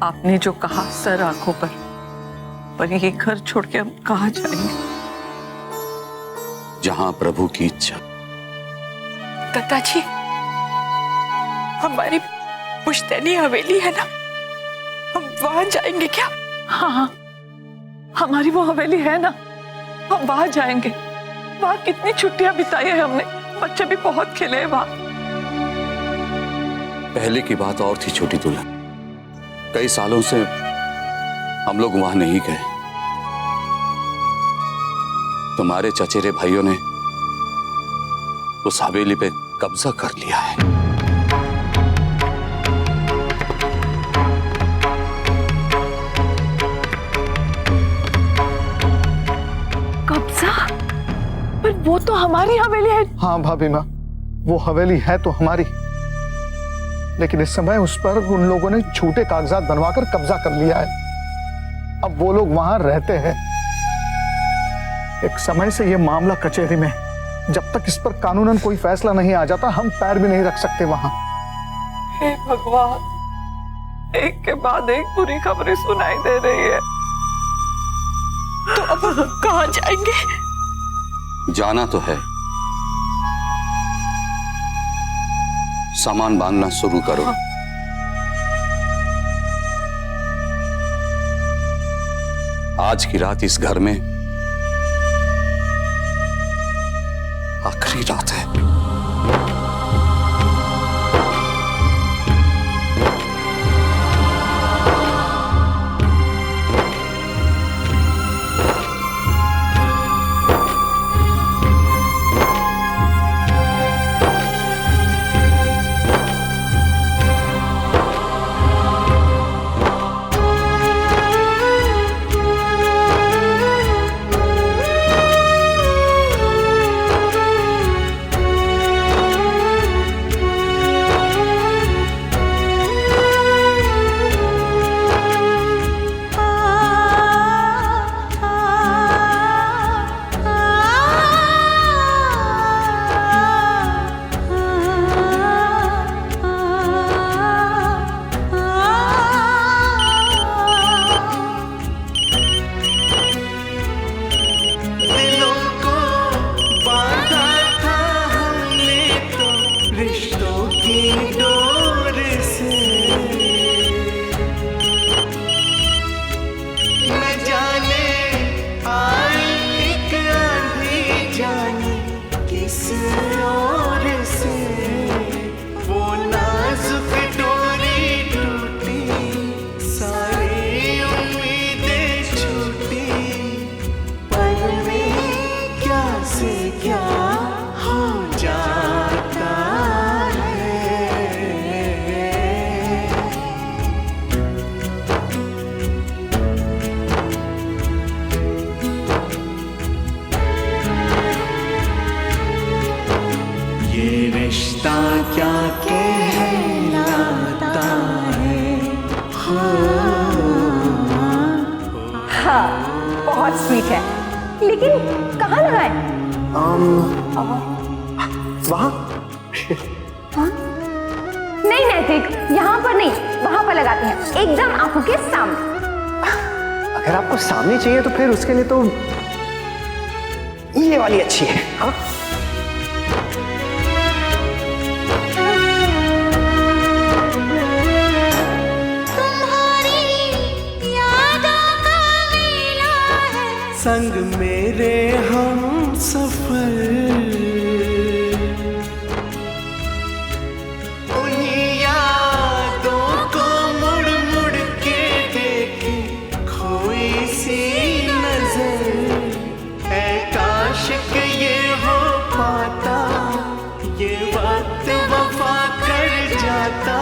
आपने जो कहा सर आंखों पर ये घर छोड़ के हम कहाँ जाएंगे? जहां प्रभु की इच्छा। दत्ता जी, हमारी पुश्तैनी हवेली है ना, हम वहां जाएंगे क्या? हाँ, हमारी वो हवेली है ना, हम वहां जाएंगे। वहां कितनी छुट्टियां बिताई है हमने, बच्चे भी बहुत खेले हैं वहां। पहले की बात और थी छोटी दुल्हन, कई सालों से हम लोग वहां नहीं गए। तुम्हारे चचेरे भाइयों ने उस हवेली पे कब्जा कर लिया है। कब्जा? पर वो तो हमारी हवेली है। हाँ भाभी माँ, वो हवेली है तो हमारी, लेकिन इस समय उस पर उन लोगों ने झूठे कागजात बनवाकर कब्जा कर लिया है। अब वो लोग वहां रहते हैं। एक समय से ये मामला कचहरी में, जब तक इस पर कानूनन कोई फैसला नहीं आ जाता हम पैर भी नहीं रख सकते वहां। हे भगवान, एक के बाद एक बुरी खबरें सुनाई दे रही है। तो अब हम कहाँ जाएंगे? जाना तो है, सामान बांधना शुरू करो। आज की रात इस घर में आखिरी रात है। क्या कहलाता है। हाँ, बहुत स्वीट है, लेकिन कहाँ लगाए? वहाँ? नहीं नैतिक, यहाँ पर नहीं, वहाँ पर लगाते हैं, एकदम आंखों के सामने। अगर आपको सामने चाहिए तो फिर उसके लिए तो ये वाली अच्छी है। हाँ, संग मेरे हम सफर, उन्हीं यादों को मुड़ मुड़ के देखे खोई सी नजर। है काश के ये हो पाता, ये वक्त वफा कर जाता।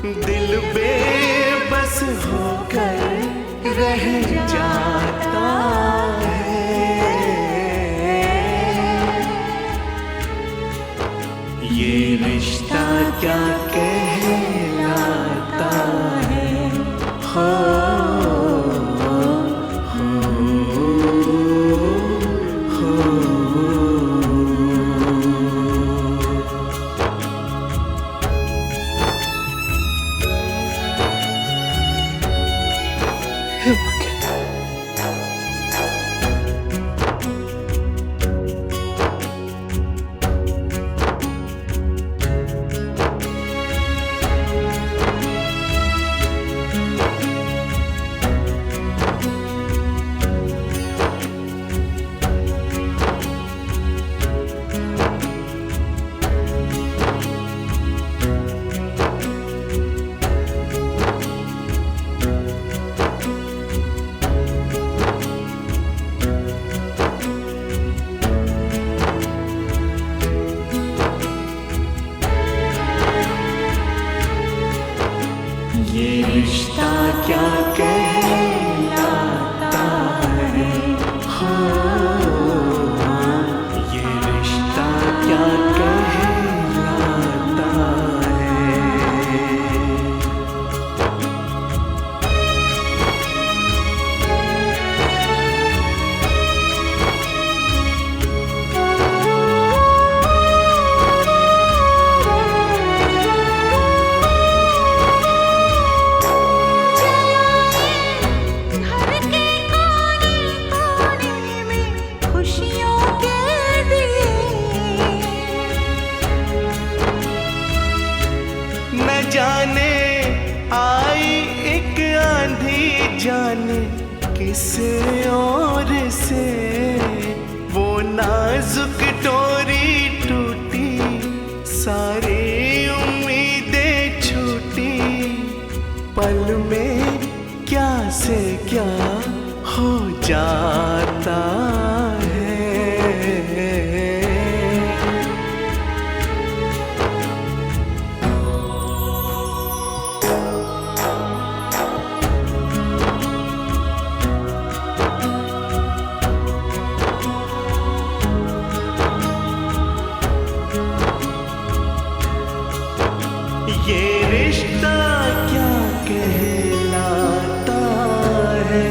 दिल बेबस होकर रह जाता है। ये रिश्ता क्या कहलाता है। हो नाजुक डोरी टूटी, सारी उम्मीदें छूटी, पल में क्या से क्या हो जाता है। ये रिश्ता क्या कहलाता है।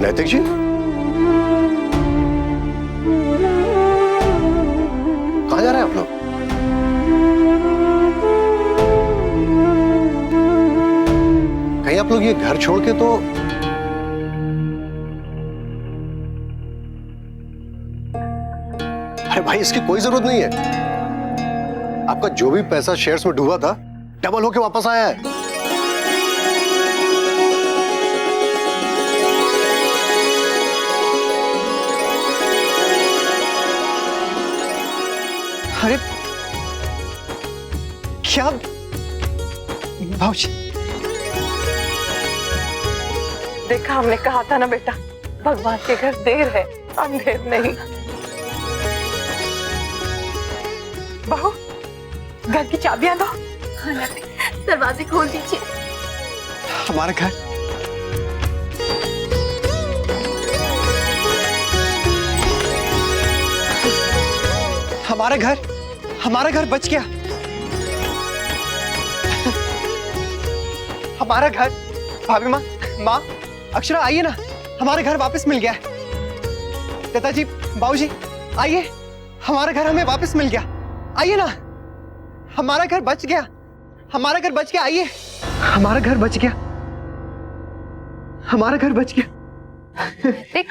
नैतिक जी, कहाँ जा रहे हैं आप लोग? कहीं आप लोग ये घर छोड़ के तो अरे भाई, इसकी कोई जरूरत नहीं है। आपका जो भी पैसा शेयर्स में डूबा था, डबल होके वापस आया है। अरे क्या भाऊजी? देखा, हमने कहा था ना बेटा, भगवान के घर देर है, अंधेर नहीं। बहू, घर की चाबियां दो। दरवाजे खोल दीजिए। हमारा घर, हमारा घर बच गया। हमारा घर, भाभी माँ, अक्षरा आइए ना, हमारा घर वापस मिल गया है। पिताजी, बाबूजी आइए, हमारा घर हमें वापस मिल गया। आइए ना, हमारा घर बच गया, हमारा घर बच गया। आइए, हमारा घर बच गया, हमारा घर बच गया। देख,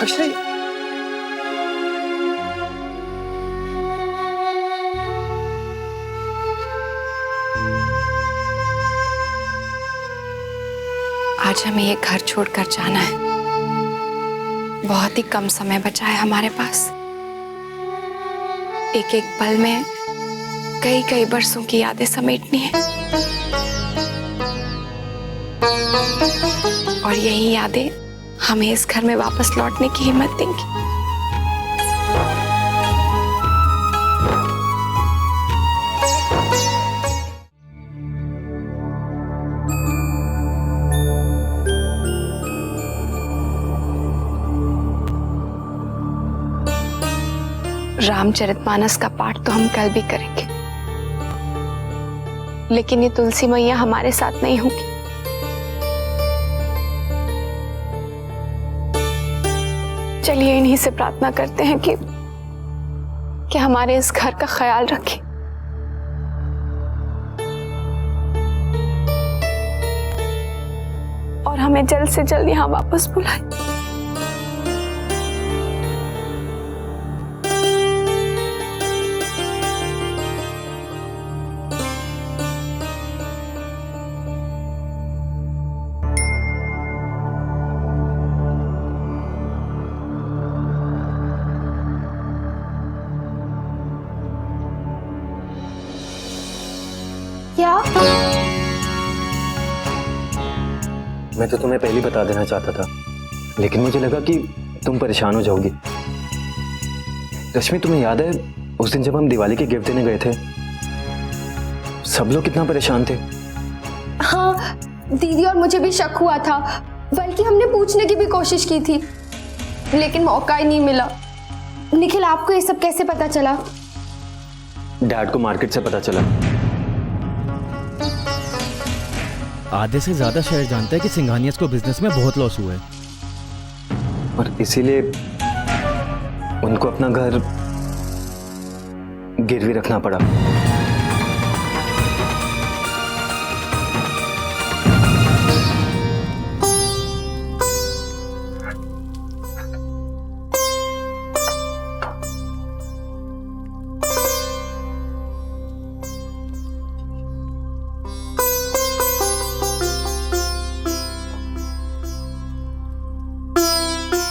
अक्षरा, आज हमें ये घर छोड़कर जाना है। बहुत ही कम समय बचा है हमारे पास। एक एक पल में कई कई बरसों की यादें समेटनी है, और यही यादें हमें इस घर में वापस लौटने की हिम्मत देंगी। रामचरितमानस का पाठ तो हम कल भी करेंगे, लेकिन ये तुलसी मैया हमारे साथ नहीं होगी। चलिए इन्हीं से प्रार्थना करते हैं कि हमारे इस घर का ख्याल रखें। और हमें जल्द से जल्द यहाँ वापस बुलाएं। क्या? मैं तो तुम्हें पहले ही बता देना चाहता था, लेकिन मुझे लगा कि तुम परेशान हो जाओगी। रश्मि, तुम्हें याद है उस दिन जब हम दिवाली के गिफ्ट देने गए थे, सब लोग कितना परेशान थे। हाँ, दीदी और मुझे भी शक हुआ था, बल्कि हमने पूछने की भी कोशिश की थी, लेकिन मौका ही नहीं मिला। निखिल, आपको ये सब कैसे पता चला? डैड को मार्केट से पता चला। आधे से ज्यादा शहर जानता है कि सिंघानियास को बिजनेस में बहुत लॉस हुआ है, और इसीलिए उनको अपना घर गिरवी रखना पड़ा।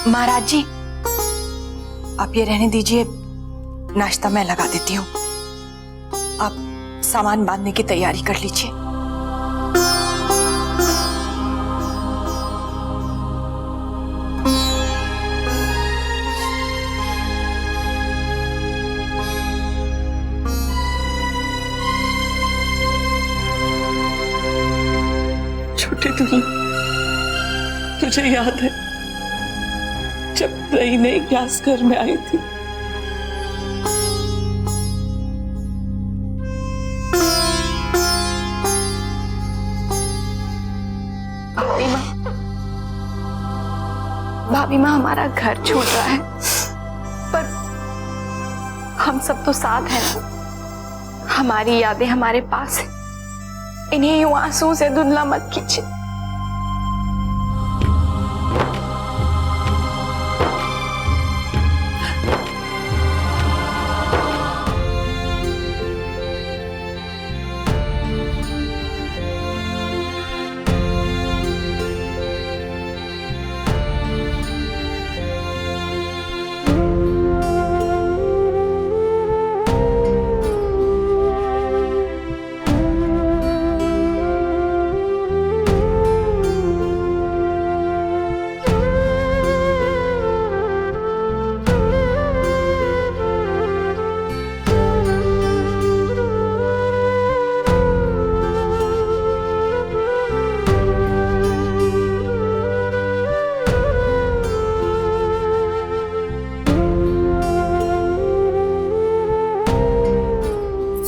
महाराज जी, आप ये रहने दीजिए, नाश्ता मैं लगा देती हूँ। आप सामान बांधने की तैयारी कर लीजिए। छोटी दुल्हन, तुझे याद है जब नई नई क्लास घर में आई थी, भाभी माँ हमारा घर छूट रहा है, पर हम सब तो साथ हैं ना। हमारी यादें हमारे पास है, इन्हें यूं आंसू से धुंधला मत कीजिए।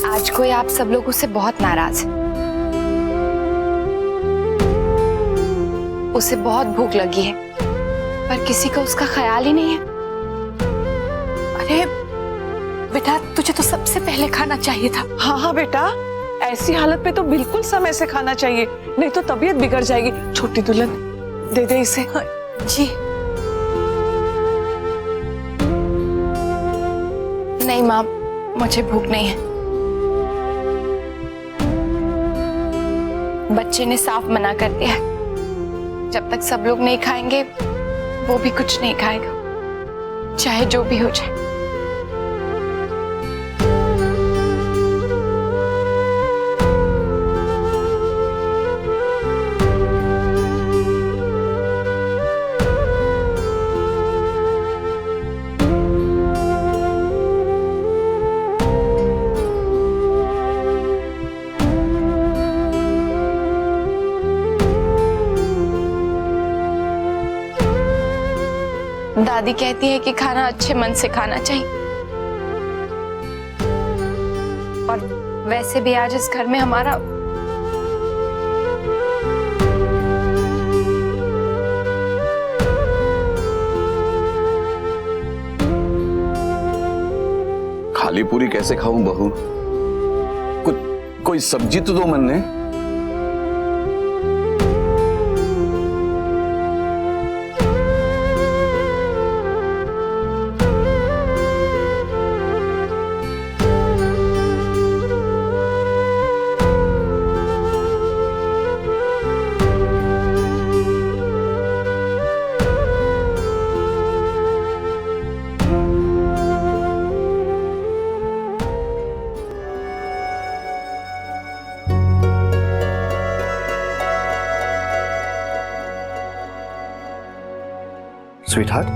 आज कोई आप सब लोगों से बहुत नाराज है। उसे बहुत भूख लगी है, पर किसी का उसका ख्याल ही नहीं है। अरे बेटा, तुझे तो सबसे पहले खाना चाहिए था। हाँ हाँ बेटा, ऐसी हालत में तो बिल्कुल समय से खाना चाहिए, नहीं तो तबीयत बिगड़ जाएगी। छोटी दुल्हन, दे दे इसे। जी नहीं माँ, मुझे भूख नहीं है। बच्चे ने साफ मना कर दिया है, जब तक सब लोग नहीं खाएंगे वो भी कुछ नहीं खाएगा, चाहे जो भी हो जाए। दादी कहती है कि खाना अच्छे मन से खाना चाहिए, और वैसे भी आज इस घर में हमारा खाली पूरी कैसे खाऊं बहू? कोई सब्जी तो दो मन ने। स्वीटहार्ट,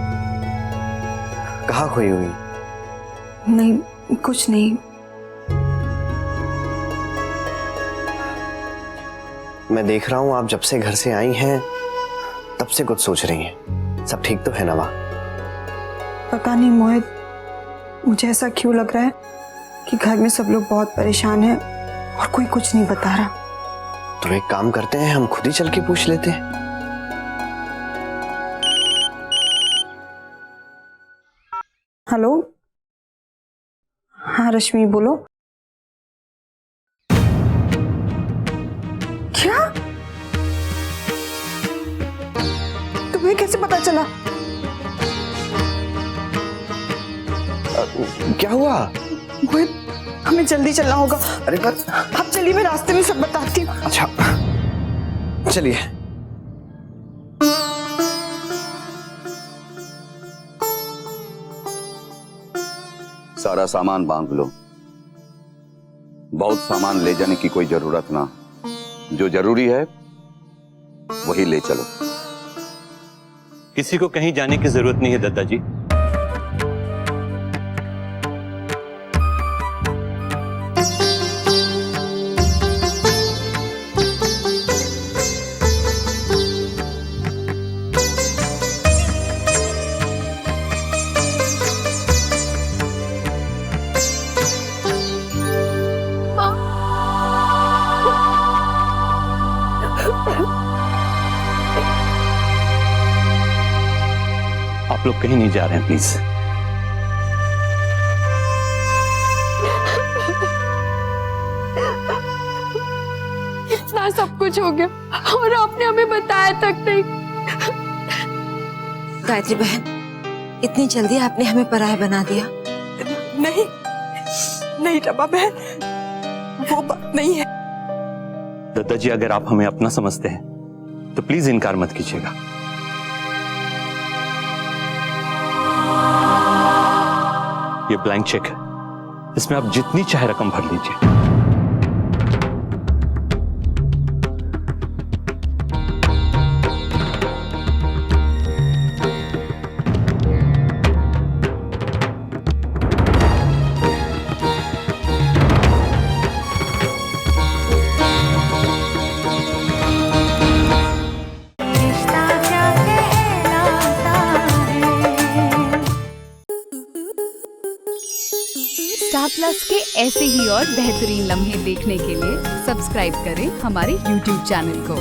कहाँ खोई हुई? नहीं, कुछ नहीं। मैं देख रहा हूँ आप जब से घर से आई हैं तब से कुछ सोच रही हैं। सब ठीक तो है ना माँ? पता नहीं मोहित, मुझे ऐसा क्यों लग रहा है कि घर में सब लोग बहुत परेशान हैं और कोई कुछ नहीं बता रहा। तो एक काम करते हैं, हम खुद ही चल के पूछ लेते हैं। हेलो, हाँ रश्मि बोलो। क्या? तुम्हें कैसे पता चला? क्या हुआ? मोहित, हमें जल्दी चलना होगा। अरे पर आप चलिए, मैं रास्ते में सब बताती हूँ। अच्छा चलिए। सारा सामान बांध लो। बहुत सामान ले जाने की कोई जरूरत ना, जो जरूरी है वही ले चलो। किसी को कहीं जाने की जरूरत नहीं है दत्ता जी। आप लोग कहीं नहीं जा रहे हैं प्लीज। इतना सब कुछ हो गया और आपने हमें बताया तक नहीं। गायत्री बहन, इतनी जल्दी आपने हमें पराया बना दिया। नहीं नहीं रमा बहन, वो बात नहीं है। दत्ता जी, अगर आप हमें अपना समझते हैं तो प्लीज इनकार मत कीजिएगा। ये ब्लैंक चेक है, इसमें आप जितनी चाहे रकम भर लीजिए। स्टार प्लस के ऐसे ही और बेहतरीन लम्हे देखने के लिए सब्सक्राइब करें हमारे YouTube चैनल को।